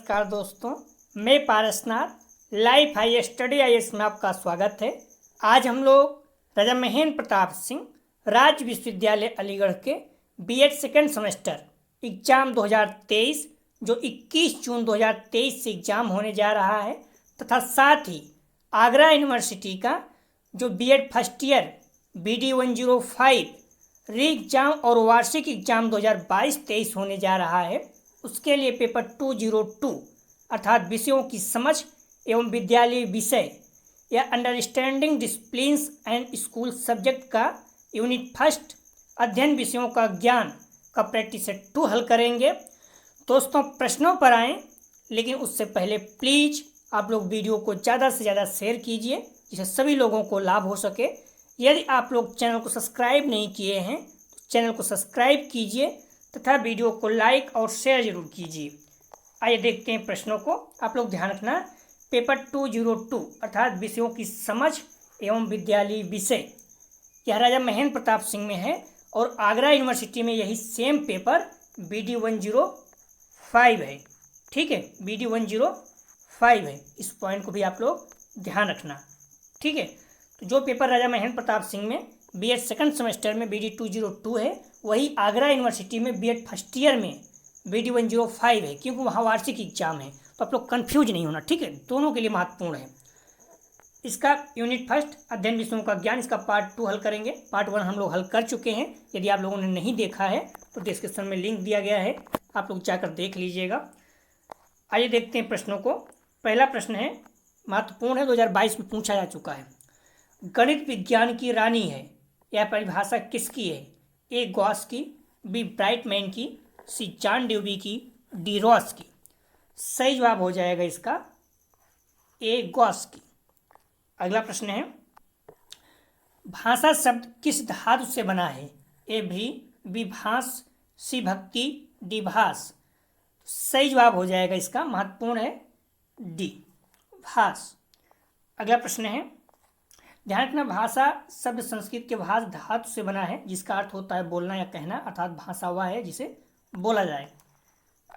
नमस्कार दोस्तों, मैं Parasnath life high study IAS में आपका स्वागत है। आज हम लोग राजा महेंद्र प्रताप सिंह राज्य विश्वविद्यालय अलीगढ़ के BEd सेकेंड सेमेस्टर एग्ज़ाम 2023 जो 21 जून 2023 से एग्ज़ाम होने जा रहा है तथा साथ ही आगरा यूनिवर्सिटी का जो BEd फर्स्ट ईयर BD 105 री एग्ज़ाम और वार्षिक एग्ज़ाम 2022-23 होने जा रहा है, उसके लिए पेपर 202 अर्थात विषयों की समझ एवं विद्यालय विषय या understanding disciplines and school subject का यूनिट फर्स्ट अध्ययन विषयों का ज्ञान का प्रैक्टिस सेट 2 हल करेंगे। दोस्तों प्रश्नों पर आएँ, लेकिन उससे पहले प्लीज़ आप लोग वीडियो को ज़्यादा से ज़्यादा शेयर कीजिए जिससे सभी लोगों को लाभ हो सके। यदि आप लोग चैनल को सब्सक्राइब नहीं किए हैं तो चैनल को सब्सक्राइब कीजिए तथा वीडियो को लाइक और शेयर जरूर कीजिए। आइए देखते हैं प्रश्नों को। आप लोग ध्यान रखना, पेपर 202 अर्थात विषयों की समझ एवं विद्यालय विषय यह राजा महेंद्र प्रताप सिंह में है और आगरा यूनिवर्सिटी में यही सेम पेपर BD 105 है। ठीक है, BD 105 है, इस पॉइंट को भी आप लोग ध्यान रखना। ठीक है, तो जो पेपर राजा महेंद्र प्रताप सिंह में BEd सेकंड सेमेस्टर में BD 202 है, वही आगरा यूनिवर्सिटी में BEd फर्स्ट ईयर में BD 105 है, क्योंकि वहाँ वार्षिक एग्जाम है। तो आप लोग कन्फ्यूज नहीं होना, ठीक है, दोनों के लिए महत्वपूर्ण है। इसका यूनिट फर्स्ट अध्ययन विषयों का ज्ञान, इसका पार्ट 2 हल करेंगे। पार्ट 1 हम लोग हल कर चुके हैं। यदि आप लोगों ने नहीं देखा है तो डिस्क्रिप्शन में लिंक दिया गया है, आप लोग जाकर देख लीजिएगा। आइए देखते हैं प्रश्नों को। पहला प्रश्न है, महत्वपूर्ण है, 2022 में पूछा जा चुका है। गणित विज्ञान की रानी है, यह परिभाषा किसकी है? A गॉस की, B ब्राइटमैन की, C जॉन ड्यूवी की, D रॉस की। सही जवाब हो जाएगा इसका A गॉस की। अगला प्रश्न है, भाषा शब्द किस धातु से बना है? A भी, B भास, C भक्ति, D भास। सही जवाब हो जाएगा इसका, महत्वपूर्ण है, D भास। अगला प्रश्न है, ध्यान रखना, भाषा शब्द संस्कृत के भाष धातु से बना है जिसका अर्थ होता है बोलना या कहना, अर्थात भाषा वह है जिसे बोला जाए।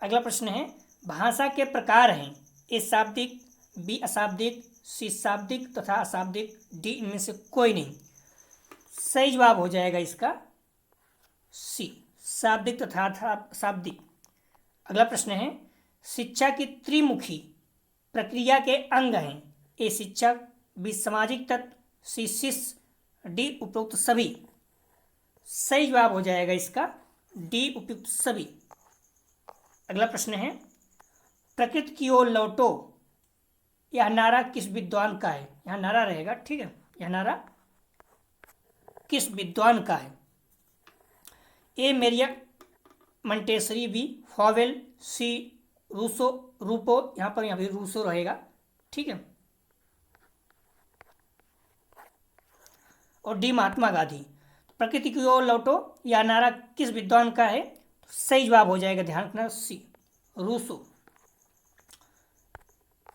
अगला प्रश्न है, भाषा के प्रकार हैं, A शाब्दिक, B अशाब्दिक, C शाब्दिक तथा अशाब्दिक, D इनमें से कोई नहीं। सही जवाब हो जाएगा इसका C शाब्दिक तथा अशाब्दिक। अगला प्रश्न है, शिक्षा की त्रिमुखी प्रक्रिया के अंग हैं, A शिक्षक, B सामाजिक तत्व, C शिष्य, D उपयुक्त सभी। सही जवाब हो जाएगा इसका D उपयुक्त सभी। अगला प्रश्न है, प्रकृति की ओर लौटो, यह नारा किस विद्वान का है? यहाँ नारा रहेगा, ठीक है, यह नारा किस विद्वान का है? A मेरिया मंटेसरी, B फॉवेल, C रूसो रूपो, यहाँ भी रूसो रहेगा, ठीक है, और D महात्मा गांधी। प्रकृति की ओर लौटो यह नारा किस विद्वान का है? तो सही जवाब हो जाएगा, ध्यान रखना, C रूसो।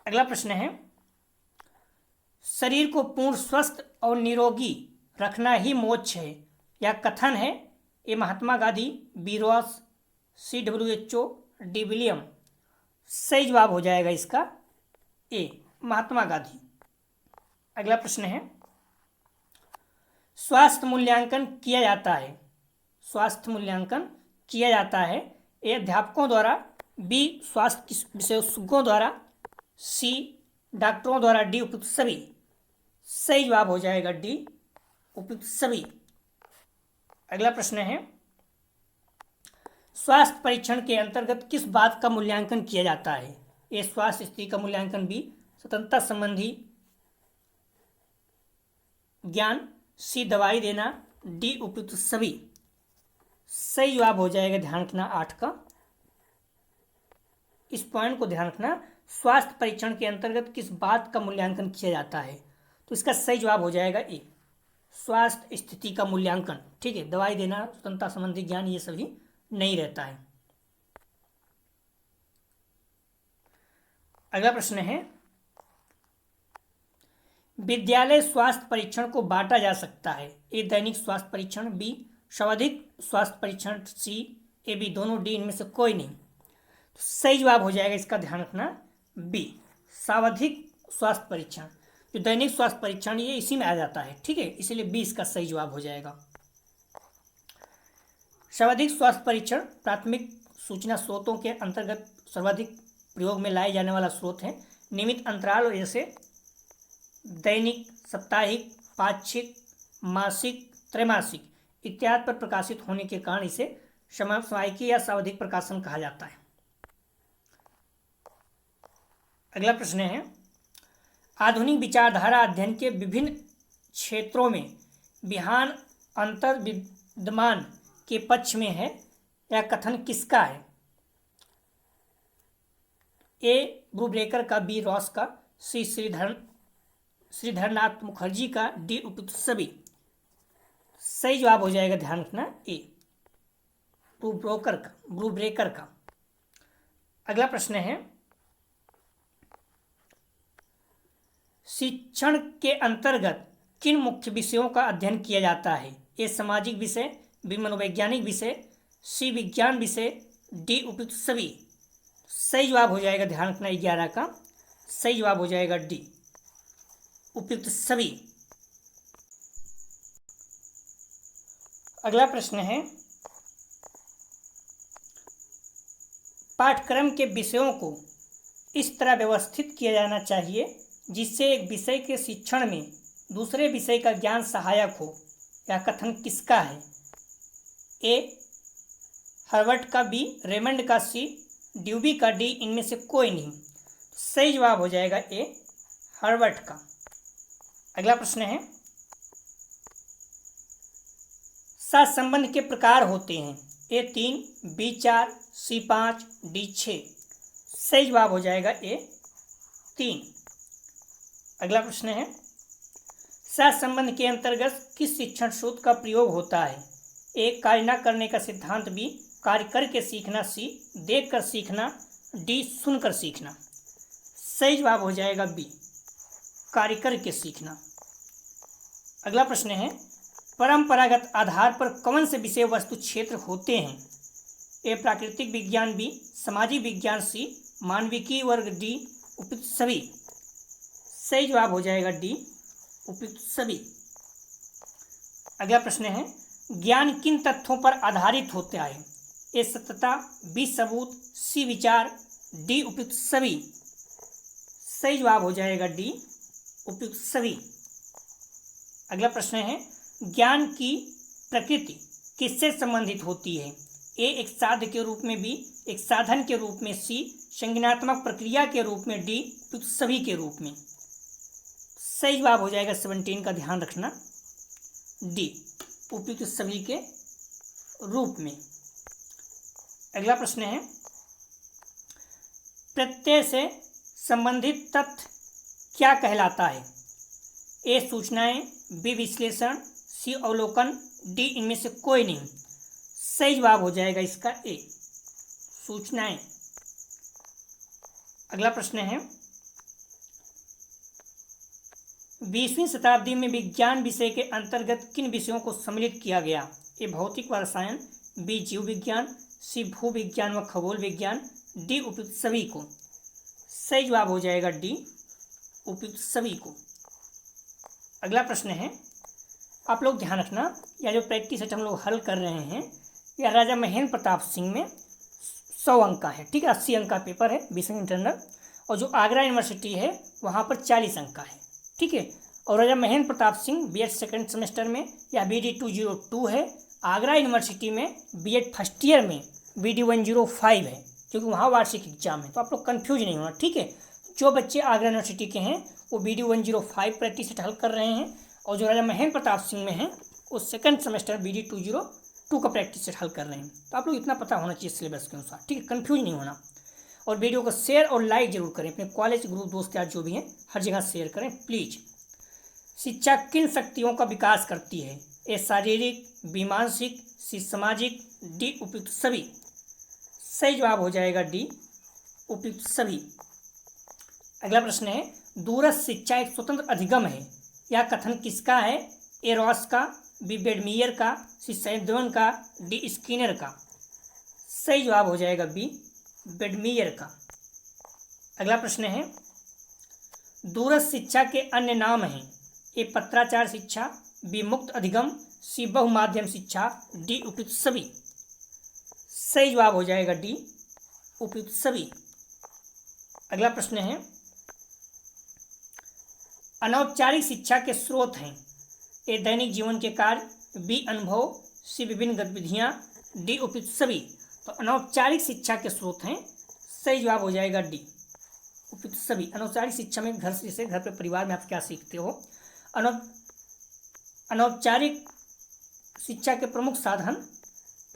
अगला प्रश्न है, शरीर को पूर्ण स्वस्थ और निरोगी रखना ही मोक्ष है, यह कथन है? A Mahatma Gandhi, B Ross, C WHO, D William. सही जवाब हो जाएगा इसका A महात्मा गांधी। अगला प्रश्न है, स्वास्थ्य मूल्यांकन किया जाता है, स्वास्थ्य मूल्यांकन किया जाता है, A अध्यापकों द्वारा, B स्वास्थ्य विशेषज्ञों द्वारा, C डॉक्टरों द्वारा, D उपयुक्त सभी। सही जवाब हो जाएगा D उपयुक्त सभी। अगला प्रश्न है, स्वास्थ्य परीक्षण के अंतर्गत किस बात का मूल्यांकन किया जाता है? A स्वास्थ्य स्थिति का मूल्यांकन, B स्वतंत्रता संबंधी ज्ञान, C दवाई देना, D उपयुक्त सभी। सही जवाब हो जाएगा, ध्यान रखना, 8 का। इस पॉइंट को ध्यान रखना, स्वास्थ्य परीक्षण के अंतर्गत किस बात का मूल्यांकन किया जाता है? तो इसका सही जवाब हो जाएगा A स्वास्थ्य स्थिति का मूल्यांकन, ठीक है, दवाई देना, स्वतंत्रता संबंधी ज्ञान ये सभी नहीं रहता है। अगला प्रश्न है, विद्यालय स्वास्थ्य परीक्षण को बांटा जा सकता है? A दैनिक स्वास्थ्य परीक्षण, B स्वावधिक स्वास्थ्य परीक्षण, C A B दोनों, D इनमें से कोई नहीं। सही जवाब हो जाएगा इसका, ध्यान रखना, बी, सावधिक स्वास्थ्य परीक्षण। जो दैनिक स्वास्थ्य परीक्षण ये इसी में आ जाता है, ठीक है, इसीलिए बी इसका सही जवाब हो जाएगा। सर्वाधिक स्वास्थ्य परीक्षण प्राथमिक सूचना स्रोतों के अंतर्गत सर्वाधिक प्रयोग में लाए जाने वाला स्रोत है। नियमित अंतराल जैसे दैनिक, साप्ताहिक, पाक्षिक, मासिक, त्रैमासिक इत्यादि पर प्रकाशित होने के कारण इसे समसामयिकी या सावधिक प्रकाशन कहा जाता है। अगला प्रश्न है, आधुनिक विचारधारा अध्ययन के विभिन्न क्षेत्रों में विहान अंतर विद्यमान के पक्ष में है, यह कथन किसका है? ए ब्रूबरेकर का, बी रॉस का, सी श्रीधरनाथ मुखर्जी का, डी उपयुक्त सभी। सही जवाब हो जाएगा, ध्यान रखना, ए ब्रूबरेकर का। अगला प्रश्न है, शिक्षण के अंतर्गत किन मुख्य विषयों का अध्ययन किया जाता है? ए सामाजिक विषय, बी मनोवैज्ञानिक विषय, सी विज्ञान विषय, डी उपयुक्त सभी। सही जवाब हो जाएगा, ध्यान रखना, 11 का सही जवाब हो जाएगा डी, उपयुक्त सभी। अगला प्रश्न है, पाठ्यक्रम के विषयों को इस तरह व्यवस्थित किया जाना चाहिए जिससे एक विषय के शिक्षण में दूसरे विषय का ज्ञान सहायक हो, यह कथन किसका है? ए हार्वर्ड का, बी रेमंड का, सी ड्यूबी का, डी इनमें से कोई नहीं। सही जवाब हो जाएगा ए हार्वर्ड का। अगला प्रश्न है, सहसंबंध के प्रकार होते हैं, ए 3, बी 4, सी 5, डी 6। सही जवाब हो जाएगा ए 3। अगला प्रश्न है, सहसंबंध के अंतर्गत किस शिक्षण सूत्र का प्रयोग होता है? ए कार्य न करने का सिद्धांत, बी कार्य करके सीखना, सी देखकर सीखना, डी सुनकर सीखना। सही जवाब हो जाएगा बी कार्य करके सीखना। अगला प्रश्न है, परंपरागत आधार पर कौन से विषय वस्तु क्षेत्र होते हैं? ए प्राकृतिक विज्ञान, बी सामाजिक विज्ञान, सी मानविकी वर्ग, डी उपयुक्त सभी। सही जवाब हो जाएगा डी उपयुक्त सभी। अगला प्रश्न है, ज्ञान किन तथ्यों पर आधारित होता है? ए सत्यता, बी सबूत, सी विचार, डी उपयुक्त सभी। सही जवाब हो जाएगा डी उपयुक्त सभी। अगला प्रश्न है, ज्ञान की प्रकृति किससे संबंधित होती है? ए एक साध्य के रूप में, बी एक साधन के रूप में, सी संज्ञानात्मक प्रक्रिया के रूप में, डी उपयुक्त सभी के रूप में। सही जवाब हो जाएगा 17 का, ध्यान रखना, डी उपयुक्त सभी के रूप में। अगला प्रश्न है, प्रत्यय से संबंधित तथ्य क्या कहलाता है? ए सूचनाएं, बी विश्लेषण, सी अवलोकन, डी इनमें से कोई नहीं। सही जवाब हो जाएगा इसका ए सूचनाएं। अगला प्रश्न है, 20वीं शताब्दी में विज्ञान विषय के अंतर्गत किन विषयों को सम्मिलित किया गया? ए भौतिक व रसायन, बी जीव विज्ञान, सी भू विज्ञान व खगोल विज्ञान, डी उपयुक्त सभी को। सही जवाब हो जाएगा डी उपयुक्त सभी को। अगला प्रश्न है, आप लोग ध्यान रखना, यह जो प्रैक्टिस सेट हम लोग हल कर रहे हैं यह राजा महेंद्र प्रताप सिंह में 100 अंक का है, ठीक है, 80 अंक का पेपर है 20 इंटरनल, और जो आगरा यूनिवर्सिटी है वहाँ पर 40 अंक का है, ठीक है। और Raja Mahendra Pratap Singh BEd second semester में यह BD 202 है, आगरा यूनिवर्सिटी में बीएड फर्स्ट ईयर में BD 105 है, क्योंकि वहाँ वार्षिक एग्जाम है, तो आप लोग कन्फ्यूज नहीं होना, ठीक है। जो बच्चे आगरा यूनिवर्सिटी के हैं वो BD 105 प्रैक्टिस सेट हल कर रहे हैं, और जो राजा महेंद्र प्रताप सिंह में हैं वो सेकंड सेमेस्टर BD 202 का प्रैक्टिस सेट हल कर रहे हैं। तो आप लोग इतना पता होना चाहिए सिलेबस के अनुसार, ठीक है, कन्फ्यूज नहीं होना। और वीडियो को शेयर और लाइक जरूर करें, अपने कॉलेज ग्रुप दोस्त यार जो भी हैं हर जगह शेयर करें प्लीज। शिक्षा किन शक्तियों का विकास करती है? ए शारीरिक, बी मानसिक, सी सामाजिक, डी उपयुक्त सभी। सही जवाब हो जाएगा डी उपयुक्त सभी। अगला प्रश्न है, दूरस्थ शिक्षा एक स्वतंत्र अधिगम है, यह कथन किसका है? ए रॉस का, बी बेडमीयर का, सी सैडवन का, डी स्किनर का। सही जवाब हो जाएगा बी बेडमीयर का। अगला प्रश्न है, दूरस्थ शिक्षा के अन्य नाम हैं। ए पत्राचार शिक्षा, बी मुक्त अधिगम, सी बहुमाध्यम शिक्षा, डी उपयुक्त सभी। सही जवाब हो जाएगा डी उपयुक्त सभी। अगला प्रश्न है, अनौपचारिक शिक्षा के स्रोत हैं। ए दैनिक जीवन के कार्य, बी अनुभव, सी विभिन्न गतिविधियां, डी उपयुक्त सभी। तो अनौपचारिक शिक्षा के स्रोत हैं, सही जवाब हो जाएगा डी उपयुक्त सभी। अनौपचारिक शिक्षा में घर से घर पे परिवार में आप क्या सीखते हो। अनौपचारिक शिक्षा के प्रमुख साधन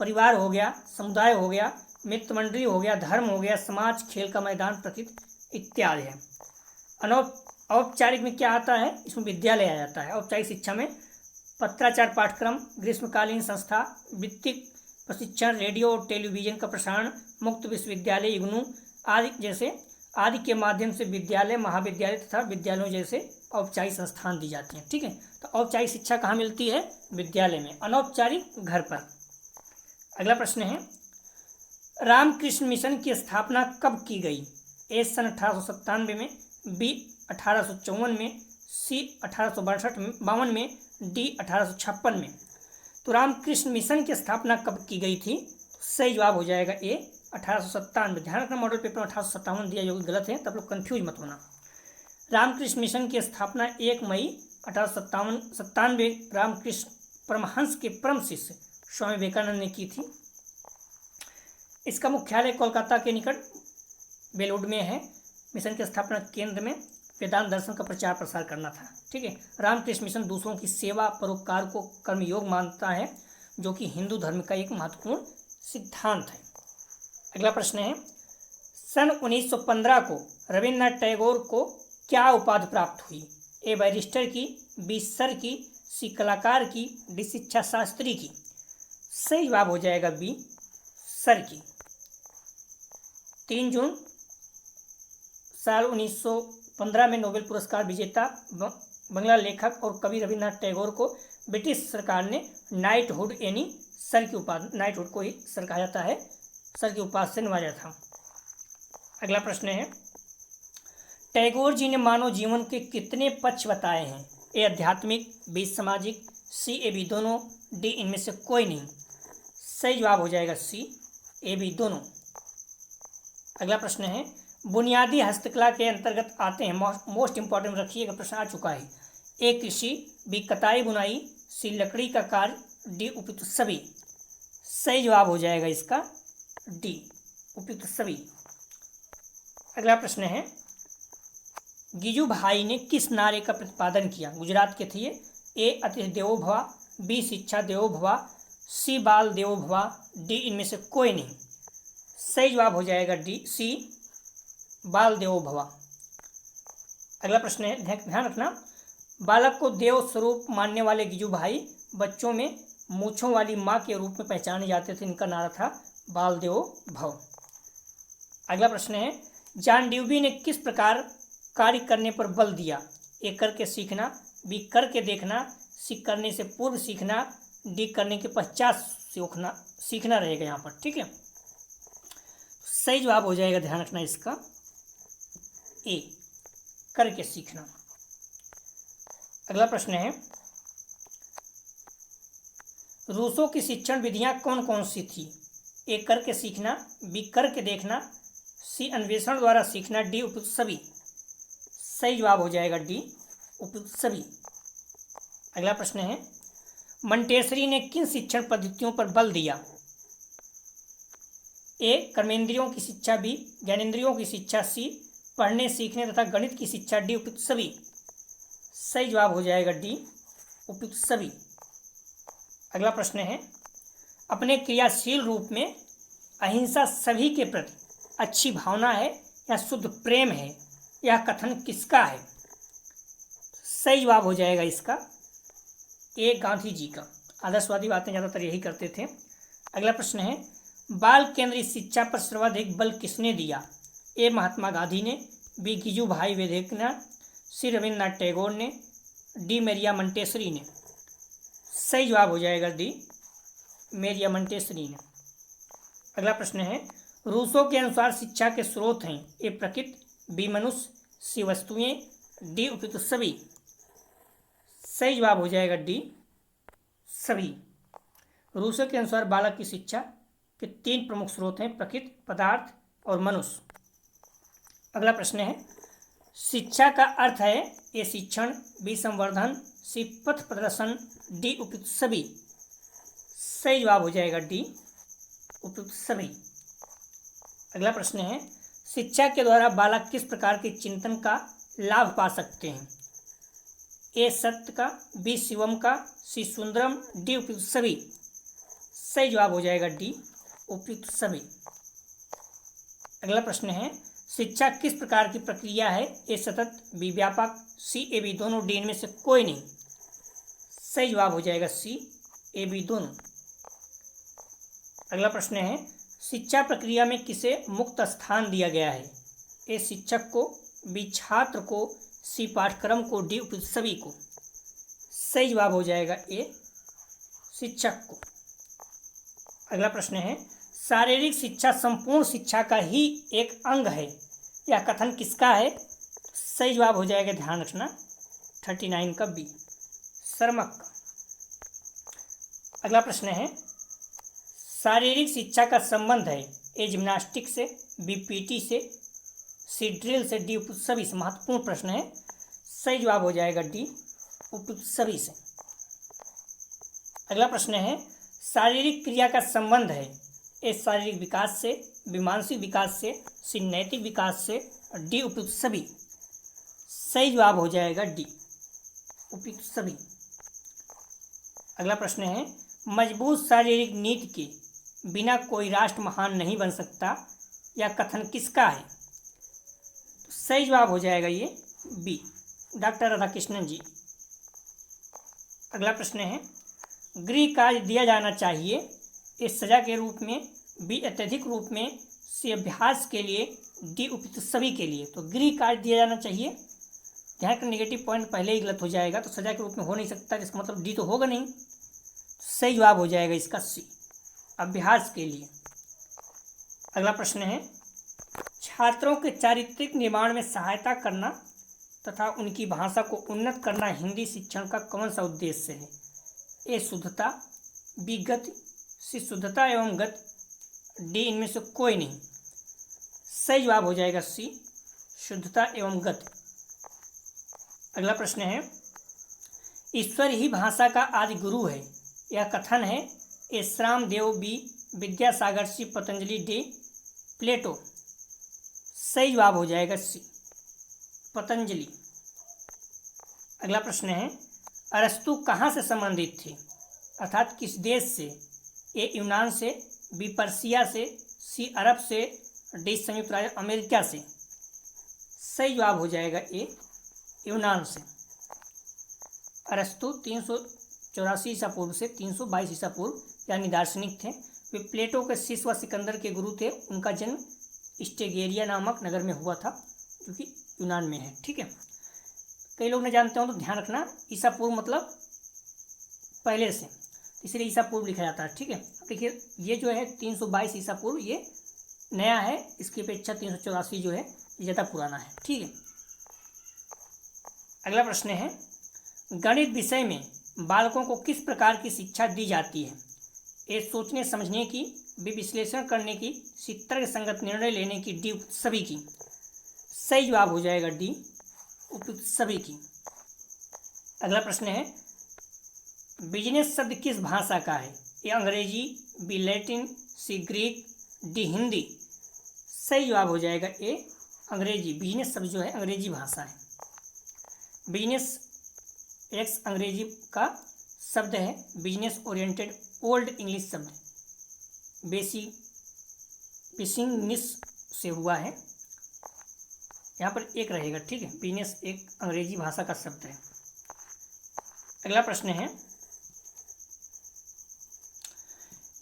परिवार हो गया, समुदाय हो गया, मित्र मंडली हो गया, धर्म हो गया, समाज, खेल का मैदान, प्रकृति इत्यादि है। औपचारिक में क्या आता है, इसमें विद्यालय आ जाता है। औपचारिक शिक्षा में पत्राचार पाठ्यक्रम, ग्रीष्मकालीन संस्था, वित्तीय प्रशिक्षण, रेडियो और टेलीविजन का प्रसारण, मुक्त विश्वविद्यालय, इग्नू आदि के माध्यम से विद्यालय, महाविद्यालय तथा विद्यालयों जैसे औपचारिक संस्थान दी जाती हैं। ठीक है, तो औपचारिक शिक्षा कहाँ मिलती है, विद्यालय में, अनौपचारिक घर पर। अगला प्रश्न है, रामकृष्ण मिशन की स्थापना कब की गई। ए सन 1897 में, बी 1854 में, सी 1852 में, डी 1856 में। तो रामकृष्ण मिशन की स्थापना कब की गई थी। सही जवाब हो जाएगा ए 1857। ध्यान रखना, मॉडल पेपर में 1857 दिया जो गलत है, तब लोग कंफ्यूज मत होना। रामकृष्ण मिशन की स्थापना 1 मई 1897 रामकृष्ण परमहंस के परम शिष्य स्वामी विवेकानंद ने की थी। इसका मुख्यालय कोलकाता के निकट बेलूड में है। मिशन की स्थापना केंद्र में वेदांत दर्शन का प्रचार प्रसार करना था। ठीक है, रामकृष्ण मिशन दूसरों की सेवा परोपकार को कर्मयोग मानता है, जो कि हिंदू धर्म का एक महत्वपूर्ण सिद्धांत है। अगला प्रश्न है, सन 1915 को रविन्द्रनाथ टैगोर को क्या उपाधि प्राप्त हुई। ए बैरिस्टर की, बी सर की, सी कलाकार की, डी शिक्षा शास्त्री की। सही जवाब हो जाएगा बी सर की। 3 जून साल 1915 में नोबेल पुरस्कार विजेता बंगला लेखक और कवि रविन्द्रनाथ टैगोर को ब्रिटिश सरकार ने नाइटहुड यानी सर की उपाधि, नाइटहुड को ही सर कहा जाता है, सर की उपाधि से नवाजा था। अगला प्रश्न है, टैगोर जी ने मानव जीवन के कितने पक्ष बताए हैं। ए आध्यात्मिक, बी सामाजिक, सी ए बी दोनों, डी इनमें से कोई नहीं। सही जवाब हो जाएगा सी ए बी दोनों। अगला प्रश्न है, बुनियादी हस्तकला के अंतर्गत आते हैं, मोस्ट इंपॉर्टेंट रखिएगा, प्रश्न आ चुका है। ए कृषि, बी कताई बुनाई, सी लकड़ी का कार्य, डी उपयुक्त सभी। सही जवाब हो जाएगा इसका डी उपयुक्त सभी। अगला प्रश्न है, गिजुभाई ने किस नारे का प्रतिपादन किया। गुजरात के थे। ए अतिथि देवो भव, बी शिक्षा देवो भव, सी बाल देवो भव, डी इनमें से कोई नहीं। सही जवाब हो जाएगा डी सी बाल देवो भव। अगला प्रश्न है, ध्यान रखना, बालक को देव स्वरूप मानने वाले गिजुभाई बच्चों में मूछों वाली माँ के रूप में पहचाने जाते थे। इनका नारा था बाल देवो भव। अगला प्रश्न है, जॉन ड्यूवी ने किस प्रकार कार्य करने पर बल दिया। ए करके सीखना, बी करके देखना, सी करने से पूर्व सीखना, डी करने के पश्चात सीखना रहेगा यहाँ पर। ठीक है, सही जवाब हो जाएगा, ध्यान रखना इसका ए करके सीखना। अगला प्रश्न है, रूसों की शिक्षण विधियां कौन कौन सी थी। ए करके सीखना, बी करके देखना, सी अन्वेषण द्वारा सीखना, डी उपयुक्त सभी। सही जवाब हो जाएगा डी उपयुक्त सभी। अगला प्रश्न है, मंटेसरी ने किन शिक्षण पद्धतियों पर बल दिया। ए कर्मेंद्रियों की शिक्षा, बी ज्ञानेंद्रियों की शिक्षा, सी पढ़ने सीखने तथा गणित की शिक्षा, डी उपयुक्त सभी। सही जवाब हो जाएगा डी उपयुक्त सभी। अगला प्रश्न है, अपने क्रियाशील रूप में अहिंसा सभी के प्रति अच्छी भावना है या शुद्ध प्रेम है, यह कथन किसका है। सही जवाब हो जाएगा इसका ए गांधी जी का। आदर्शवादी बातें ज़्यादातर यही करते थे। अगला प्रश्न है, बाल केंद्रित शिक्षा पर सर्वाधिक बल किसने दिया। ए महात्मा गांधी ने, बी गिजुभाई वेदेकनाथ, सी रविन्द्रनाथ टैगोर ने, डी मेरिया मंटेसरी ने। सही जवाब हो जाएगा डी मेरिया मंटेसरी ने। अगला प्रश्न है, रूसो के अनुसार शिक्षा के स्रोत हैं ए प्रकृति, बी मनुष्य, सी वस्तुएं, डी उपयुक्त सभी। सही जवाब हो जाएगा डी सभी। रूसो के अनुसार बालक की शिक्षा के 3 प्रमुख स्रोत हैं प्रकृति, पदार्थ और मनुष्य। अगला प्रश्न है शिक्षा का अर्थ है ए शिक्षण, बी संवर्धन, सी पथ प्रदर्शन, डी उपयुक्त सभी। सही जवाब हो जाएगा डी उपयुक्त सभी। अगला प्रश्न है शिक्षा के द्वारा बालक किस प्रकार के चिंतन का लाभ पा सकते हैं? ए सत्य का, बी शिवम का, सी सुंदरम, डी उपयुक्त सभी। सही जवाब हो जाएगा डी उपयुक्त सभी। अगला प्रश्न है शिक्षा किस प्रकार की प्रक्रिया है? ए सतत, बी व्यापक, सी ए बी दोनों, डी इनमें से कोई नहीं। सही जवाब हो जाएगा सी ए बी दोनों। अगला प्रश्न है शिक्षा प्रक्रिया में किसे मुक्त स्थान दिया गया है? ए शिक्षक को, बी छात्र को, सी पाठ्यक्रम को, डी उपयुक्त सभी को। सही जवाब हो जाएगा ए शिक्षक को। अगला प्रश्न है शारीरिक शिक्षा संपूर्ण शिक्षा का ही एक अंग है, यह कथन किसका है? सही जवाब हो जाएगा, ध्यान रखना, 39 का बी सर्मक का। अगला प्रश्न है शारीरिक शिक्षा का संबंध है ए जिम्नास्टिक से, बी पीटी से, सी ड्रिल से, डी उपयुक्त सभी से। महत्वपूर्ण प्रश्न है, सही जवाब हो जाएगा डी उपयुक्त सभी से। अगला प्रश्न है शारीरिक क्रिया का संबंध है ए शारीरिक विकास से, बी मानसिक विकास से, सी नैतिक विकास से, डी उपयुक्त सभी। सही जवाब हो जाएगा डी उपयुक्त सभी। अगला प्रश्न है मजबूत शारीरिक नीति के बिना कोई राष्ट्र महान नहीं बन सकता, यह कथन किसका है? तो सही जवाब हो जाएगा ये बी डॉक्टर राधाकृष्णन जी। अगला प्रश्न है गृह कार्य दिया जाना चाहिए ए सजा के रूप में, बी अत्यधिक रूप में, सी अभ्यास के लिए, डी उपयुक्त सभी के लिए। तो गृह कार्य दिया जाना चाहिए, ध्यान का नेगेटिव पॉइंट पहले ही गलत हो जाएगा, तो सजा के रूप में हो नहीं सकता, जिसका मतलब डी तो होगा नहीं। तो सही जवाब हो जाएगा इसका सी अभ्यास के लिए। अगला प्रश्न है छात्रों के चारित्रिक निर्माण में सहायता करना तथा उनकी भाषा को उन्नत करना हिंदी शिक्षण का कौन सा उद्देश्य है? ए शुद्धता, बी गति, सी शुद्धता एवं गति, डी इनमें से कोई नहीं। सही जवाब हो जाएगा सी शुद्धता एवं गति। अगला प्रश्न है ईश्वर ही भाषा का आदि गुरु है, यह कथन है ए श्राम देव, बी विद्यासागर, सी पतंजलि, डी प्लेटो। सही जवाब हो जाएगा सी पतंजलि। अगला प्रश्न है अरस्तु कहाँ से संबंधित थे, अर्थात किस देश से? ए यूनान से, बी पर्सिया से, सी अरब से, डी संयुक्त राज्य अमेरिका से। सही जवाब हो जाएगा ए यूनान से। अरस्तु 384 ईसा पूर्व से 322 ईसा पूर्व यानी दार्शनिक थे। वे प्लेटो के शिष्य व सिकंदर के गुरु थे। उनका जन्म स्टेगेरिया नामक नगर में हुआ था जो कि यूनान में है। ठीक है, कई लोग नहीं जानते हो तो ध्यान रखना, ईसा पूर्व मतलब पहले से, इसलिए ईसा पूर्व लिखा जाता है। ठीक है, देखिए ये जो है 322 ईसा पूर्व ये नया है, इसकी अपेक्षा 384 जो है ये ज़्यादा पुराना है। ठीक है, अगला प्रश्न है गणित विषय में बालकों को किस प्रकार की शिक्षा दी जाती है? ए सोचने समझने की, बी विश्लेषण करने की, सी तर्क संगत निर्णय लेने की, डी सभी की। सही जवाब हो जाएगा डी उपयुक्त सभी की। अगला प्रश्न है बिजनेस शब्द किस भाषा का है? ए अंग्रेजी, बी लैटिन, सी ग्रीक, डी हिंदी। सही जवाब हो जाएगा ए अंग्रेजी। बिजनेस शब्द जो है अंग्रेजी भाषा है। बिजनेस एक्स अंग्रेजी का शब्द है, बिजनेस ओरिएंटेड ओल्ड इंग्लिश शब्द बेसिंगनिस से हुआ है, यहाँ पर एक रहेगा। ठीक है, बिजनेस एक अंग्रेजी भाषा का शब्द है। अगला प्रश्न है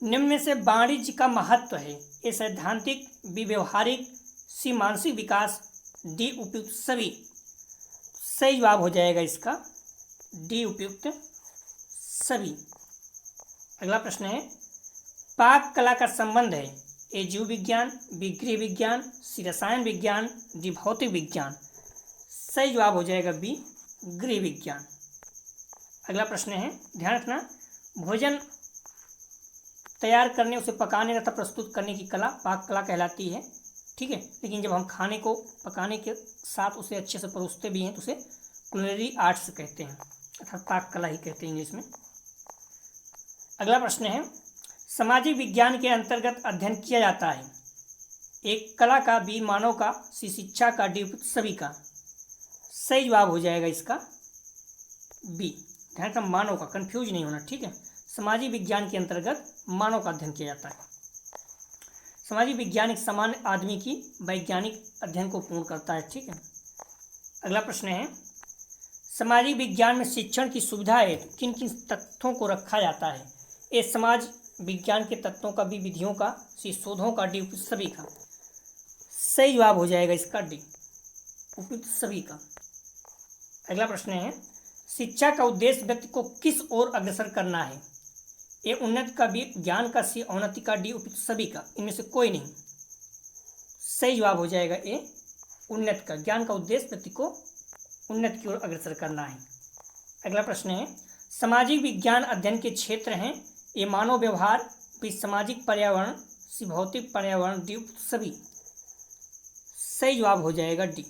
निम्न में से वाणिज्य का महत्व है? ए सैद्धांतिक, बी व्यवहारिक, सी मानसिक विकास, डी उपयुक्त सभी। सही जवाब हो जाएगा इसका डी उपयुक्त सभी। अगला प्रश्न है पाक कला का संबंध है ए जीव विज्ञान, बी गृह विज्ञान, सी रसायन विज्ञान, डी भौतिक विज्ञान। सही जवाब हो जाएगा बी गृह विज्ञान। अगला प्रश्न है, ध्यान रखना, भोजन तैयार करने, उसे पकाने तथा प्रस्तुत करने की कला पाक कला कहलाती है, ठीक है। लेकिन जब हम खाने को पकाने के साथ उसे अच्छे से परोसते भी हैं तो उसे कुलिनरी आर्ट्स कहते हैं, अर्थात पाक कला ही कहते हैं इंग्लिश में। अगला प्रश्न है, सामाजिक विज्ञान के अंतर्गत अध्ययन किया जाता है, एक कला का, बी मानव का, सी शिक्षा का, डी सभी का। सही जवाब हो जाएगा इसका बी, ध्यान रखना मानव का, कंफ्यूज नहीं होना, ठीक है। सामाजिक विज्ञान के अंतर्गत मानव का अध्ययन किया जाता है। सामाजिक विज्ञान एक सामान्य आदमी की वैज्ञानिक अध्ययन को पूर्ण करता है, ठीक है। अगला प्रश्न है, सामाजिक विज्ञान में शिक्षण की सुविधा है किन किन तथ्यों को रखा जाता है, ए समाज विज्ञान के तत्वों का, बी विधियों का, सी शोधों का, डी उपयुक्त सभी का। सही जवाब हो जाएगा इसका डी, उपयुक्त सभी का। अगला प्रश्न है, शिक्षा का उद्देश्य व्यक्ति को किस ओर अग्रसर करना है, ए उन्नति का, बी ज्ञान का, सी अवनति का, डी उपयुक्त सभी का। इनमें से कोई नहीं। सही जवाब हो जाएगा ए उन्नति का, ज्ञान का उद्देश्य व्यक्ति को उन्नति की ओर अग्रसर करना है। अगला प्रश्न है, सामाजिक विज्ञान अध्ययन के क्षेत्र हैं, ए मानव व्यवहार, बी सामाजिक पर्यावरण, सी भौतिक पर्यावरण, डी उपयुक्त सभी। सही जवाब हो जाएगा डी,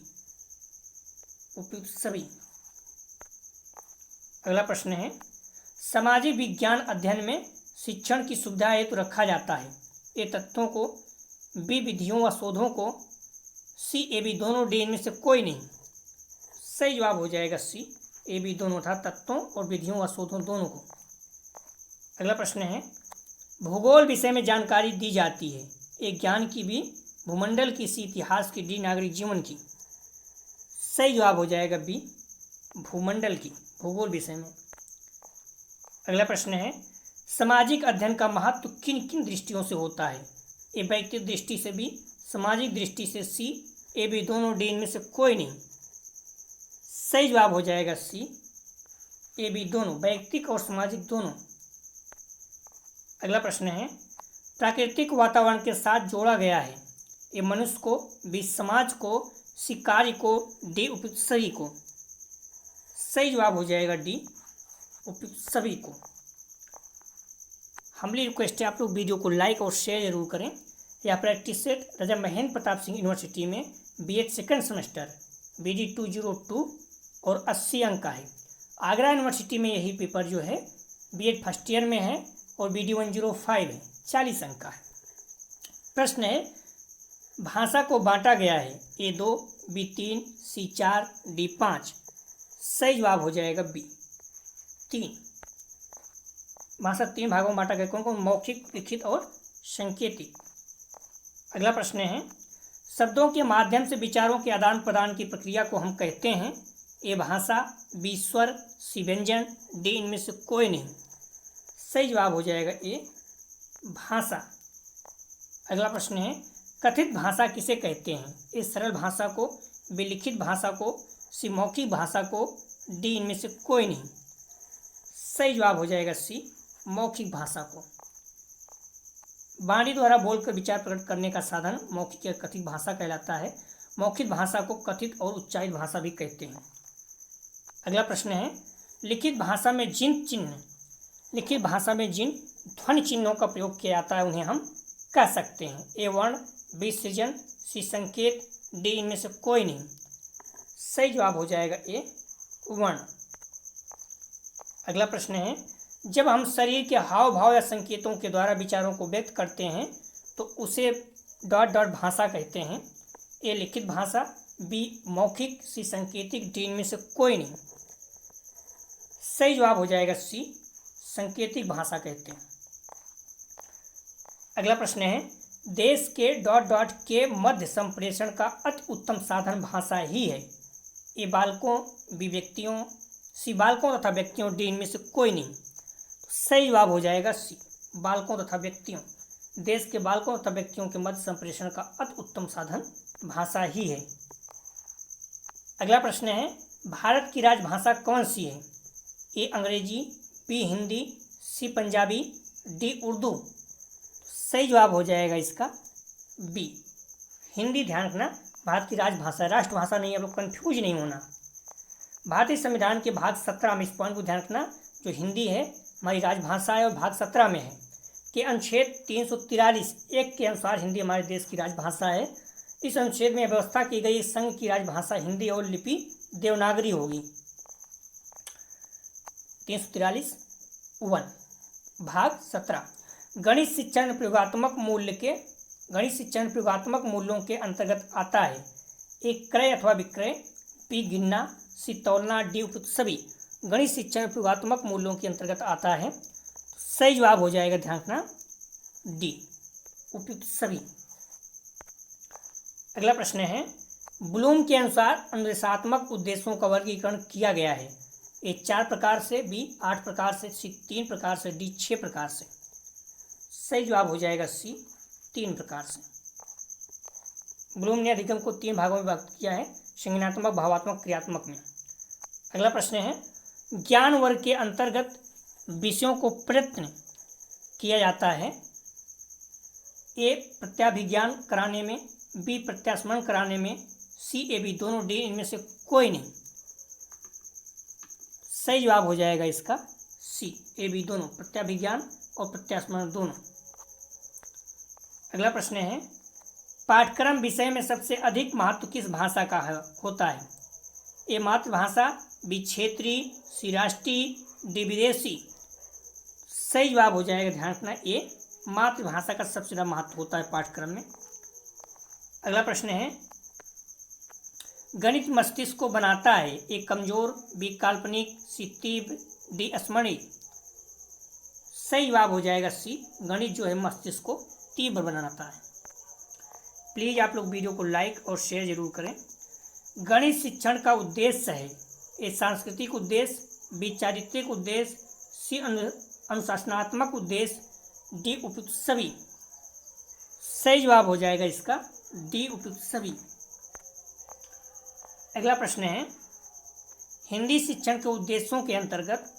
उपयुक्त सभी। अगला प्रश्न है, सामाजिक विज्ञान अध्ययन में शिक्षण की सुविधा हेतु रखा जाता है, ए तथ्यों को, बी विधियों व शोधों को, सी ए बी दोनों, डी इनमें से कोई नहीं। सही जवाब हो जाएगा सी ए बी दोनों, अर्थात तत्वों और विधियों व शोधों दोनों को। अगला प्रश्न है, भूगोल विषय में जानकारी दी जाती है, ए ज्ञान की, बी भूमंडल की, सी इतिहास की, डी नागरिक जीवन की। सही जवाब हो जाएगा बी भूमंडल की, भूगोल विषय में। अगला प्रश्न है, सामाजिक अध्ययन का महत्व किन किन दृष्टियों से होता है, ए व्यक्तिगत दृष्टि से, बी सामाजिक दृष्टि से, सी ए बी दोनों, डी इनमें से कोई नहीं। सही जवाब हो जाएगा सी ए बी दोनों, वैयक्तिक और सामाजिक दोनों। अगला प्रश्न है, प्राकृतिक वातावरण के साथ जोड़ा गया है, ए मनुष्य को, बी समाज को, सी कार्य को, डी उपयुक्त सभी को। सही जवाब हो जाएगा डी उपयुक्त सभी को। हमारी रिक्वेस्ट है आप लोग वीडियो को लाइक और शेयर जरूर करें। यह प्रैक्टिस सेट राजा महेंद्र प्रताप सिंह यूनिवर्सिटी में बीएड सेकंड सेमेस्टर BD 202 और 80 अंक का है। आगरा यूनिवर्सिटी में यही पेपर जो है बीएड फर्स्ट ईयर में है और BD 105 है, 40 अंक का है। प्रश्न है, भाषा को बांटा गया है, A2, B3, C4, D5। सही जवाब हो जाएगा बी 3। भाषा 3 भागों में बांटा गया, कौन कौन, मौखिक, लिखित और संकेतिक। अगला प्रश्न है, शब्दों के माध्यम से विचारों के आदान प्रदान की प्रक्रिया को हम कहते हैं, ए भाषा, बी स्वर, सी व्यंजन, डी इनमें से कोई नहीं। सही जवाब हो जाएगा ए भाषा। अगला प्रश्न है, कथित भाषा किसे कहते हैं, ए सरल भाषा को, बी लिखित भाषा को, सी मौखिक भाषा को, डी इनमें से कोई नहीं। सही जवाब हो जाएगा सी मौखिक भाषा को। वाणी द्वारा बोलकर विचार प्रकट करने का साधन मौखिक या कथित भाषा कहलाता है। मौखिक भाषा को कथित और उच्चारित भाषा भी कहते हैं। अगला प्रश्न है, लिखित भाषा में जिन ध्वनि चिन्हों का प्रयोग किया जाता है उन्हें हम कह सकते हैं, ए वर्ण, बी सृजन, सी संकेत, डी इनमें से कोई नहीं। सही जवाब हो जाएगा ए वर्ण। अगला प्रश्न है, जब हम शरीर के हाव भाव या संकेतों के द्वारा विचारों को व्यक्त करते हैं तो उसे ... भाषा कहते हैं, ए लिखित भाषा, बी मौखिक, सी संकेतिक, डी इनमें से कोई नहीं। सही जवाब हो जाएगा सी संकेतिक भाषा कहते हैं। अगला प्रश्न है, देश के ... के मध्य संप्रेषण का अति उत्तम साधन भाषा ही है, ए बालकों, बी व्यक्तियों, सी बालकों तथा व्यक्तियों, डी इनमें से कोई नहीं। सही जवाब हो जाएगा सी बालकों तथा व्यक्तियों। देश के बालकों तथा व्यक्तियों के मध्य संप्रेषण का अति उत्तम साधन भाषा ही है। अगला प्रश्न है, भारत की राजभाषा कौन सी है, ए अंग्रेजी, बी हिंदी, सी पंजाबी, डी उर्दू। सही जवाब हो जाएगा इसका बी हिंदी। ध्यान रखना, भारत की राजभाषा, राष्ट्रभाषा नहीं, आप लोग कन्फ्यूज नहीं होना। भारतीय संविधान के भाग 17 में, इस पॉइंट को ध्यान रखना, जो हिंदी है हमारी राजभाषा है और भाग 17 में है कि अनुच्छेद 343(1) के अनुसार हिंदी हमारे देश की राजभाषा है। इस अनुच्छेद में व्यवस्था की गई संघ की राजभाषा हिंदी और लिपि देवनागरी होगी। 343(1) भाग 17 गणित शिक्षण प्रयोगात्मक मूल्यों के अंतर्गत आता है। एक क्रय अथवा विक्रय, बी गिनना, सी तौलना, डी उपयुक्त सभी। गणित शिक्षण प्रयोगात्मक मूल्यों के अंतर्गत आता है, सही जवाब हो जाएगा, ध्यान रखना, डी उपयुक्त सभी। अगला प्रश्न है, ब्लूम के अनुसार अनुदेशात्मक उद्देश्यों का वर्गीकरण किया गया है। ए 4 प्रकार से, बी 8 प्रकार से, सी 3 प्रकार से, डी 6 प्रकार से। सही जवाब हो जाएगा सी 3 प्रकार से। ब्लूम ने अधिगम को 3 भागों में विभक्त किया है, संज्ञानात्मक, भावात्मक, क्रियात्मक में। अगला प्रश्न है, ज्ञान वर्ग के अंतर्गत विषयों को प्रयत्न किया जाता है। ए प्रत्याभिज्ञान कराने में, बी प्रत्यास्मरण कराने में, सी ए बी दोनों, डी इनमें से कोई नहीं। सही जवाब हो जाएगा इसका सी ए बी दोनों, प्रत्याभिज्ञान और प्रत्यास्मरण दोनों। अगला प्रश्न है, पाठ्यक्रम विषय में सबसे अधिक महत्व किस भाषा का होता है। ए मातृभाषा, बी क्षेत्रीय, सी राष्ट्रीय, डी विदेशी। सही जवाब हो जाएगा, ध्यान रखना, ए मातृभाषा का सबसे ज़्यादा महत्व होता है पाठ्यक्रम में। अगला प्रश्न है, गणित मस्तिष्क को बनाता है। ए कमजोर, बी काल्पनिक, सी तीव्र, डी स्मरणीय। सही जवाब हो जाएगा सी, गणित जो है मस्तिष्क को तीव्र बनाता है। प्लीज़ आप लोग वीडियो को लाइक और शेयर जरूर करें। गणित शिक्षण का उद्देश्य है। ए सांस्कृतिक उद्देश्य, बी चारित्रिक उद्देश्य, सी अनुशासनात्मक उद्देश्य, डी उपयुक्त सभी। सही जवाब हो जाएगा इसका डी उपयुक्त सभी। अगला प्रश्न है, हिंदी शिक्षण के उद्देश्यों के अंतर्गत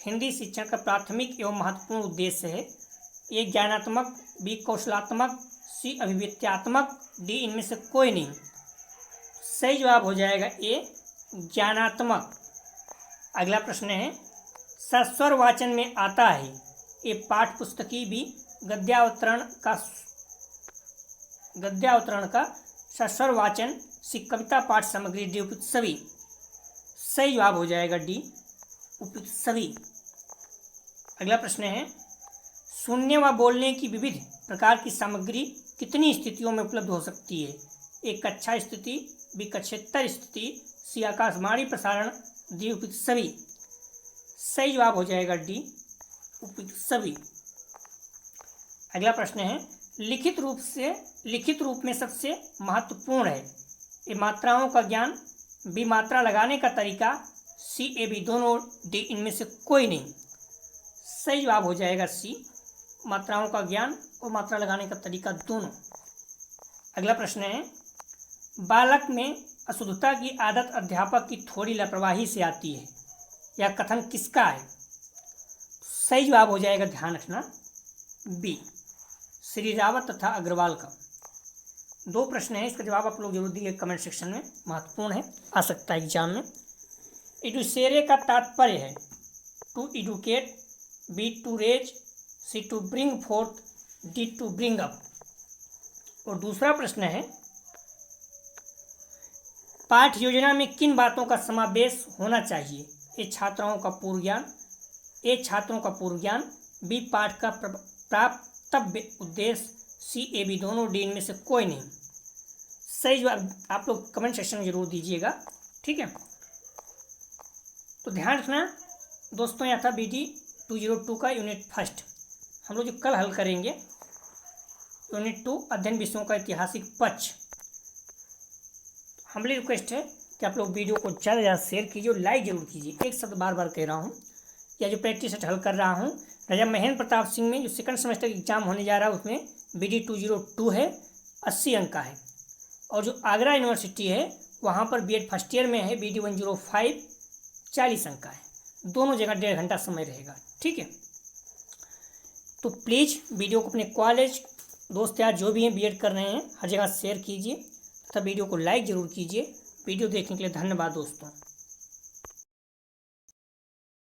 हिंदी शिक्षण का प्राथमिक एवं महत्वपूर्ण उद्देश्य है। ए ज्ञानात्मक, बी कौशलात्मक, सी अभिव्यक्त्यात्मक, डी इनमें से कोई नहीं। सही जवाब हो जाएगा ए ज्ञानात्मक। अगला प्रश्न है, सस्वर वाचन में आता है। ए पाठ्य पुस्तकी, बी गद्यावतरण का सस्वर वाचन, सी कविता पाठ सामग्री, डी उपयुक्त सभी। सही जवाब हो जाएगा डी उपयुक्त सभी। अगला प्रश्न है, सुनने व बोलने की विविध प्रकार की सामग्री कितनी स्थितियों में उपलब्ध हो सकती है। एक कक्षा स्थिति, बी कक्षेतर स्थिति, सी आकाशवाणी प्रसारण, डी उपयुक्त सभी। सही जवाब हो जाएगा डी उपयुक्त सभी। अगला प्रश्न है, लिखित रूप में सबसे महत्वपूर्ण है। ए मात्राओं का ज्ञान, बी मात्रा लगाने का तरीका, सी ए बी दोनों, डी इनमें से कोई नहीं। सही जवाब हो जाएगा सी मात्राओं का ज्ञान और मात्रा लगाने का तरीका दोनों। अगला प्रश्न है, बालक में अशुद्धता की आदत अध्यापक की थोड़ी लापरवाही से आती है। यह कथन किसका है। सही जवाब हो जाएगा, ध्यान रखना, बी श्री रावत तथा अग्रवाल का। 2 प्रश्न है, इसका जवाब आप लोग जरूर दिए कमेंट सेक्शन में, महत्वपूर्ण है, आ सकता है एग्जाम में। एडुसेरे का तात्पर्य है to educate, B to raise, C to bring forth, D to bring up. और दूसरा प्रश्न है, पाठ्य योजना में किन बातों का समावेश होना चाहिए। ए छात्रों का पूर्व ज्ञान, बी पाठ का प्राप्तव्य उद्देश्य, सी ए बी दोनों, डी इनमें से कोई नहीं। सही जवाब आप लोग कमेंट सेक्शन में जरूर दीजिएगा, ठीक है। तो ध्यान रखना दोस्तों, यह था BD 202 का यूनिट 1। हम लोग जो कल हल करेंगे यूनिट 2 अध्ययन विषयों का ऐतिहासिक पक्ष। हमारी रिक्वेस्ट है कि आप लोग वीडियो को ज़्यादा से ज़्यादा शेयर कीजिए और लाइक जरूर कीजिए। एक शब्द बार बार कह रहा हूँ, या जो प्रैक्टिस सेट हल कर रहा हूँ राजा महेंद्र प्रताप सिंह में जो सेकंड सेमेस्टर एग्जाम होने जा रहा है उसमें BD 202 है, 80 अंक का है। और जो आगरा यूनिवर्सिटी है वहाँ पर BEd फर्स्ट ईयर में है BD 105, 40 अंक का है। दोनों जगह 1.5 घंटा समय रहेगा, ठीक है। तो प्लीज़ वीडियो को अपने कॉलेज दोस्त यार जो भी हैं बीएड कर रहे हैं हर जगह शेयर कीजिए तथा वीडियो को लाइक ज़रूर कीजिए। वीडियो देखने के लिए धन्यवाद दोस्तों।